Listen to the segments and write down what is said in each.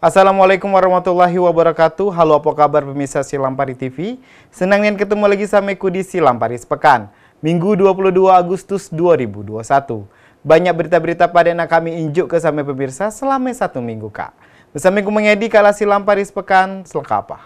Assalamualaikum warahmatullahi wabarakatuh. Halo, apa kabar pemirsa Silampari TV? Senang nih ketemu lagi sama aku di Silampari Sepekan, Minggu 22 Agustus 2021. Banyak berita-berita pada nak kami injuk ke sama pemirsa selama satu minggu, Kak. Bersama aku mengedi kala Silampari Sepekan selengkapnya.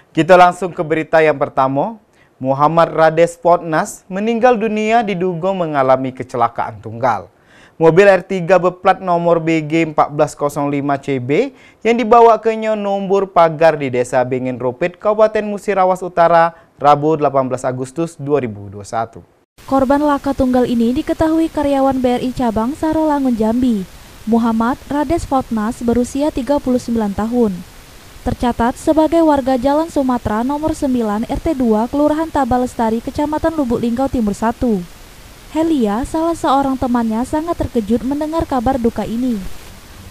Kita langsung ke berita yang pertama. Muhammad Rades Potnas meninggal dunia diduga mengalami kecelakaan tunggal. Mobil R3 berplat nomor BG 1405CB yang dibawa ke nombor pagar di Desa Bengen Ropet, Kabupaten Musirawas Utara, Rabu 18 Agustus 2021. Korban laka tunggal ini diketahui karyawan BRI Cabang Sarolangun Jambi. Muhammad Rades Potnas berusia 39 tahun. Tercatat sebagai warga Jalan Sumatera nomor 9 RT 2 Kelurahan Tabalestari, Kecamatan Lubuk Linggau Timur 1. Helia, salah seorang temannya, sangat terkejut mendengar kabar duka ini.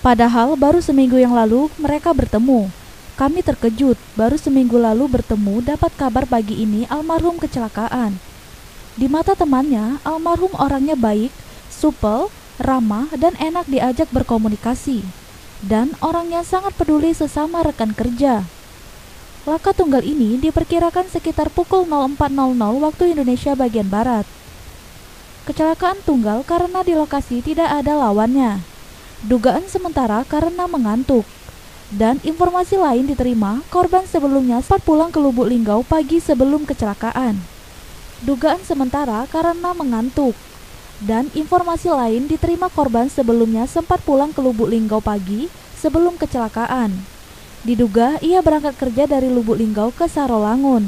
Padahal baru seminggu yang lalu mereka bertemu. Kami terkejut, baru seminggu lalu bertemu dapat kabar pagi ini almarhum kecelakaan. Di mata temannya, almarhum orangnya baik, supel, ramah, dan enak diajak berkomunikasi. Dan orangnya sangat peduli sesama rekan kerja. Laka tunggal ini diperkirakan sekitar pukul 04.00 waktu Indonesia bagian Barat. Kecelakaan tunggal karena di lokasi tidak ada lawannya. Dugaan sementara karena mengantuk. Dan informasi lain diterima, korban sebelumnya sempat pulang ke Lubuk Linggau pagi sebelum kecelakaan. Dugaan sementara karena mengantuk. Dan informasi lain diterima, korban sebelumnya sempat pulang ke Lubuk Linggau pagi sebelum kecelakaan. Diduga ia berangkat kerja dari Lubuk Linggau ke Sarolangun.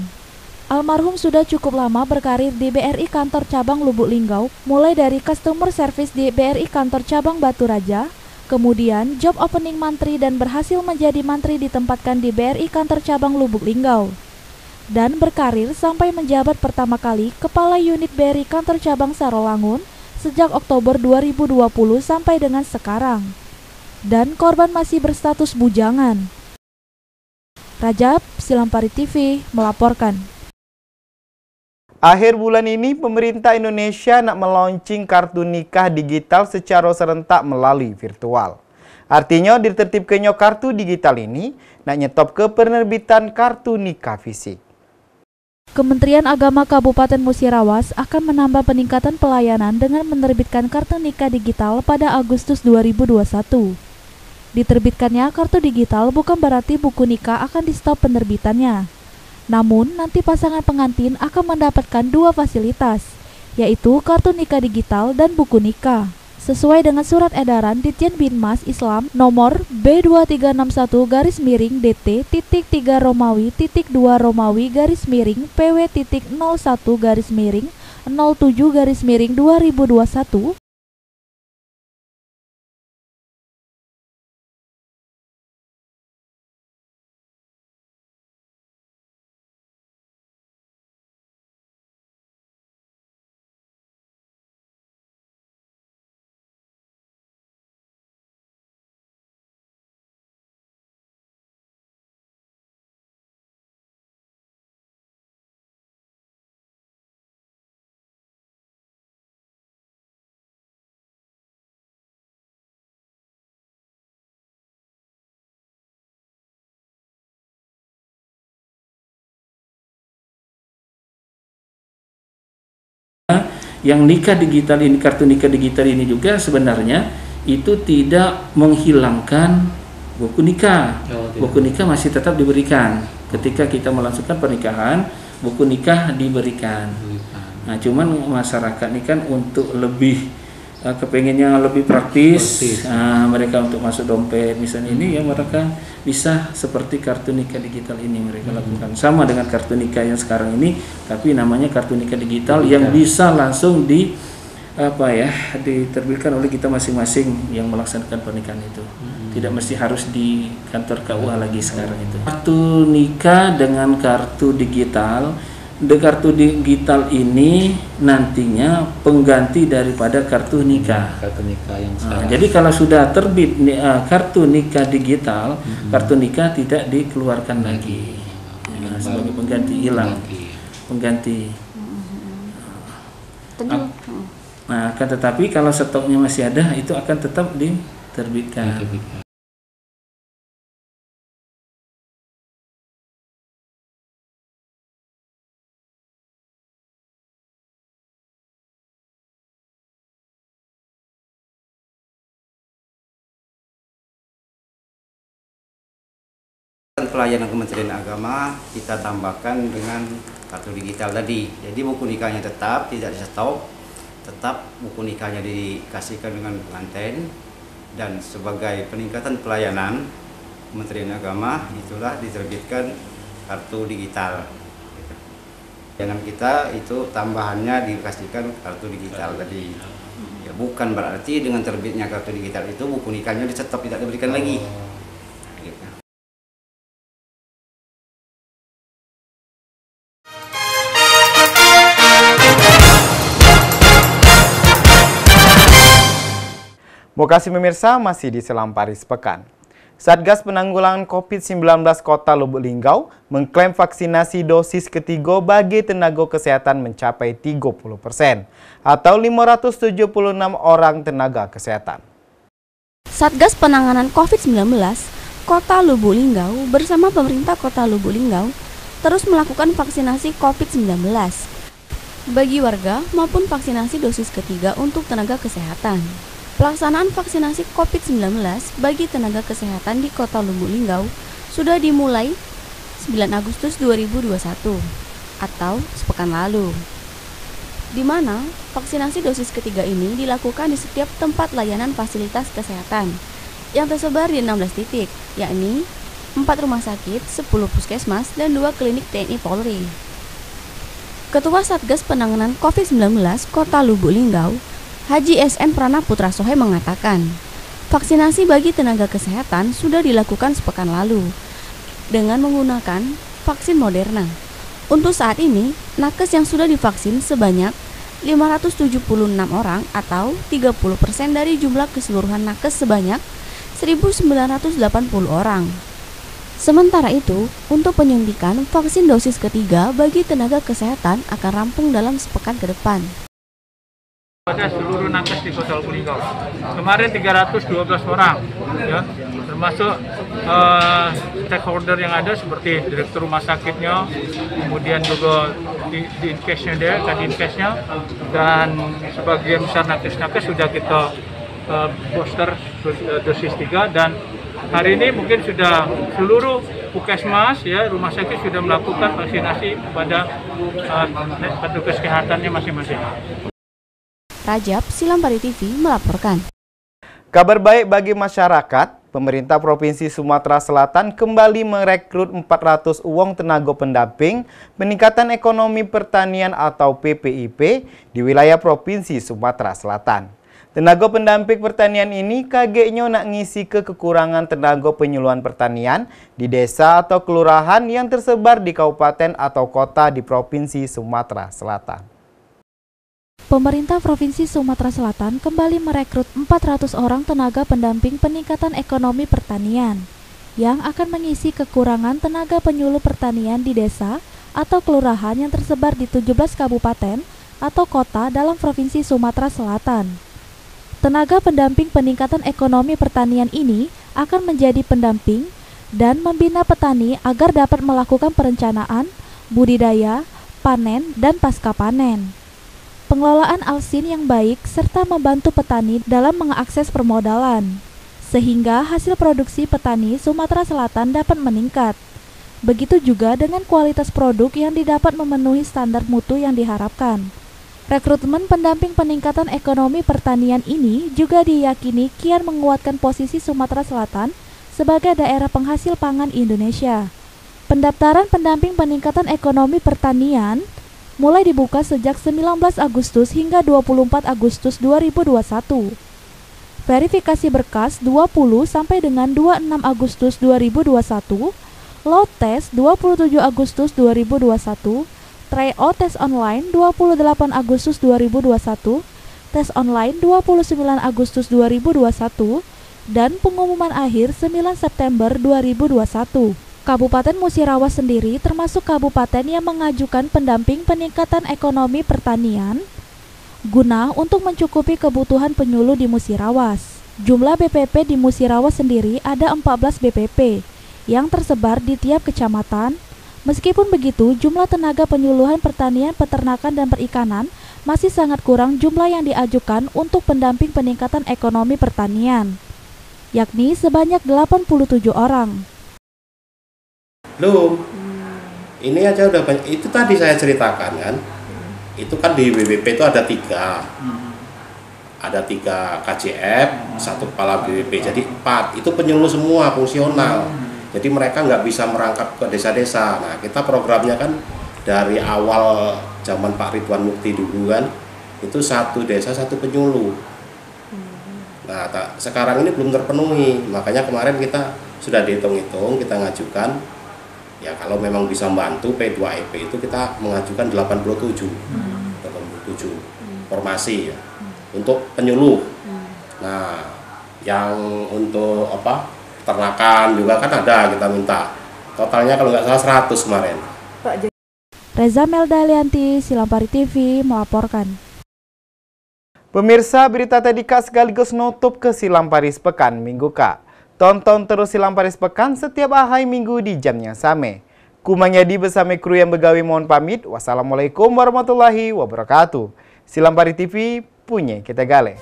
Almarhum sudah cukup lama berkarir di BRI Kantor Cabang Lubuk Linggau, mulai dari customer service di BRI Kantor Cabang Batu Raja, kemudian job opening mantri dan berhasil menjadi mantri ditempatkan di BRI Kantor Cabang Lubuk Linggau. Dan berkarir sampai menjabat pertama kali Kepala Unit BRI Kantor Cabang Sarolangun sejak Oktober 2020 sampai dengan sekarang. Dan korban masih berstatus bujangan. Rajab, Silampari TV melaporkan. Akhir bulan ini pemerintah Indonesia nak meluncing kartu nikah digital secara serentak melalui virtual. Artinya ditertibkannya kartu digital ini nak nyetop ke penerbitan kartu nikah fisik. Kementerian Agama Kabupaten Musirawas akan menambah peningkatan pelayanan dengan menerbitkan kartu nikah digital pada Agustus 2021. Diterbitkannya kartu digital bukan berarti buku nikah akan di-stop penerbitannya. Namun, nanti pasangan pengantin akan mendapatkan dua fasilitas, yaitu kartu nikah digital dan buku nikah. Sesuai dengan surat edaran Ditjen Binmas Islam nomor B2361-DT.3 Romawi.2 PW.01-07-2021. Yang nikah digital ini, kartu nikah digital ini juga sebenarnya itu tidak menghilangkan buku nikah. Buku nikah masih tetap diberikan. Ketika kita melangsungkan pernikahan, buku nikah diberikan. Nah, cuman masyarakat ini kan untuk lebih kepengennya lebih praktis, mereka untuk masuk dompet misalnya ini ya, mereka bisa seperti kartu nikah digital ini mereka lakukan sama dengan kartu nikah yang sekarang ini, tapi namanya kartu nikah digital yang bisa langsung diterbitkan oleh kita masing-masing yang melaksanakan pernikahan itu. Tidak mesti harus di kantor KUA lagi sekarang itu. Kartu nikah dengan kartu digital. Kartu digital ini nantinya pengganti daripada kartu nikah. Kartu nikah yang sekarang. Jadi kalau sudah terbit kartu nikah digital, kartu nikah tidak dikeluarkan lagi. Sebagai pengganti hilang. Pengganti. Nah, akan tetapi kalau stoknya masih ada, itu akan tetap diterbitkan. Pelayanan Kementerian Agama kita tambahkan dengan kartu digital tadi. Jadi buku nikahnya tetap tidak di stok, tetap buku nikahnya dikasihkan dengan pengantin, dan sebagai peningkatan pelayanan Kementerian Agama itulah diterbitkan kartu digital. Pelayanan kita itu tambahannya dikasihkan kartu digital tadi. Ya, bukan berarti dengan terbitnya kartu digital itu buku nikahnya di stok tidak diberikan lagi. Mokasi pemirsa, masih di Selampari Sepekan. Satgas Penanggulangan COVID-19 Kota Lubuk Linggau mengklaim vaksinasi dosis ketiga bagi tenaga kesehatan mencapai 30% atau 576 orang tenaga kesehatan. Satgas Penanganan COVID-19 Kota Lubuk Linggau bersama pemerintah Kota Lubuk Linggau terus melakukan vaksinasi COVID-19 bagi warga maupun vaksinasi dosis ketiga untuk tenaga kesehatan. Pelaksanaan vaksinasi COVID-19 bagi tenaga kesehatan di Kota Lubuk Linggau sudah dimulai 9 Agustus 2021 atau sepekan lalu, di mana vaksinasi dosis ketiga ini dilakukan di setiap tempat layanan fasilitas kesehatan yang tersebar di 16 titik, yakni 4 rumah sakit, 10 puskesmas, dan 2 klinik TNI Polri. Ketua Satgas Penanganan COVID-19 Kota Lubuk Linggau, Haji SN Prana Putra Sohe mengatakan, vaksinasi bagi tenaga kesehatan sudah dilakukan sepekan lalu dengan menggunakan vaksin Moderna. Untuk saat ini, nakes yang sudah divaksin sebanyak 576 orang atau 30% dari jumlah keseluruhan nakes sebanyak 1.980 orang. Sementara itu, untuk penyuntikan vaksin dosis ketiga bagi tenaga kesehatan akan rampung dalam sepekan ke depan. Pada seluruh nakes di Kota Lubuk Linggau kemarin 312 orang, ya, termasuk stakeholder yang ada seperti direktur rumah sakitnya, kemudian juga di Dinkesnya dia, Kadinkesnya, dan sebagian besar nakes-nakes sudah kita booster dosis 3, dan hari ini mungkin sudah seluruh puskesmas, ya, rumah sakit sudah melakukan vaksinasi kepada petugas kesehatannya masing-masing. Rajab, Selampari TV melaporkan. Kabar baik bagi masyarakat, pemerintah Provinsi Sumatera Selatan kembali merekrut 400 uang tenaga pendamping peningkatan ekonomi pertanian atau PPIP di wilayah Provinsi Sumatera Selatan. Tenaga pendamping pertanian ini kagetnya nak ngisi kekurangan tenaga penyuluhan pertanian di desa atau kelurahan yang tersebar di kabupaten atau kota di Provinsi Sumatera Selatan. Pemerintah Provinsi Sumatera Selatan kembali merekrut 400 orang tenaga pendamping peningkatan ekonomi pertanian yang akan mengisi kekurangan tenaga penyuluh pertanian di desa atau kelurahan yang tersebar di 17 kabupaten atau kota dalam Provinsi Sumatera Selatan. Tenaga pendamping peningkatan ekonomi pertanian ini akan menjadi pendamping dan membina petani agar dapat melakukan perencanaan, budidaya, panen, dan pasca panen. Pengelolaan alsin yang baik serta membantu petani dalam mengakses permodalan, sehingga hasil produksi petani Sumatera Selatan dapat meningkat. Begitu juga dengan kualitas produk yang didapat memenuhi standar mutu yang diharapkan. Rekrutmen pendamping peningkatan ekonomi pertanian ini juga diyakini kian menguatkan posisi Sumatera Selatan sebagai daerah penghasil pangan Indonesia. Pendaftaran pendamping peningkatan ekonomi pertanian mulai dibuka sejak 19 Agustus hingga 24 Agustus 2021. Verifikasi berkas 20 sampai dengan 26 Agustus 2021, load test 27 Agustus 2021, tryout tes online 28 Agustus 2021, tes online 29 Agustus 2021, dan pengumuman akhir 9 September 2021. Kabupaten Musirawas sendiri termasuk kabupaten yang mengajukan pendamping peningkatan ekonomi pertanian guna untuk mencukupi kebutuhan penyuluh di Musirawas. Jumlah BPP di Musirawas sendiri ada 14 BPP yang tersebar di tiap kecamatan. Meskipun begitu, jumlah tenaga penyuluhan pertanian, peternakan, dan perikanan masih sangat kurang jumlah yang diajukan untuk pendamping peningkatan ekonomi pertanian, yakni sebanyak 87 orang. Loh, ini aja udah banyak. Itu tadi saya ceritakan kan, itu kan di BPP itu ada 3. Ada 3 KJF, 1 kepala BPP, jadi 4. Itu penyuluh semua, fungsional. Jadi mereka nggak bisa merangkap ke desa-desa. Nah, kita programnya kan dari awal zaman Pak Ridwan Mukti dulu kan, itu 1 desa 1 penyuluh. Nah, sekarang ini belum terpenuhi. Makanya kemarin kita sudah dihitung-hitung, kita ngajukan. Ya kalau memang bisa membantu P2EP itu kita mengajukan 87 formasi ya, untuk penyuluh. Nah, yang untuk peternakan juga kan ada, kita minta. Totalnya kalau nggak salah 100 kemarin. Reza Meldalianti, Silampari TV melaporkan. Pemirsa, berita tadi Kak sekaligus nutup ke Silampari Sepekan Minggu Kak. Tonton terus Silampari Sepekan setiap ahai minggu di jamnya same. Kumanyadi bersama kru yang begawi mohon pamit. Wassalamualaikum warahmatullahi wabarakatuh. Silampari TV punya kita gale.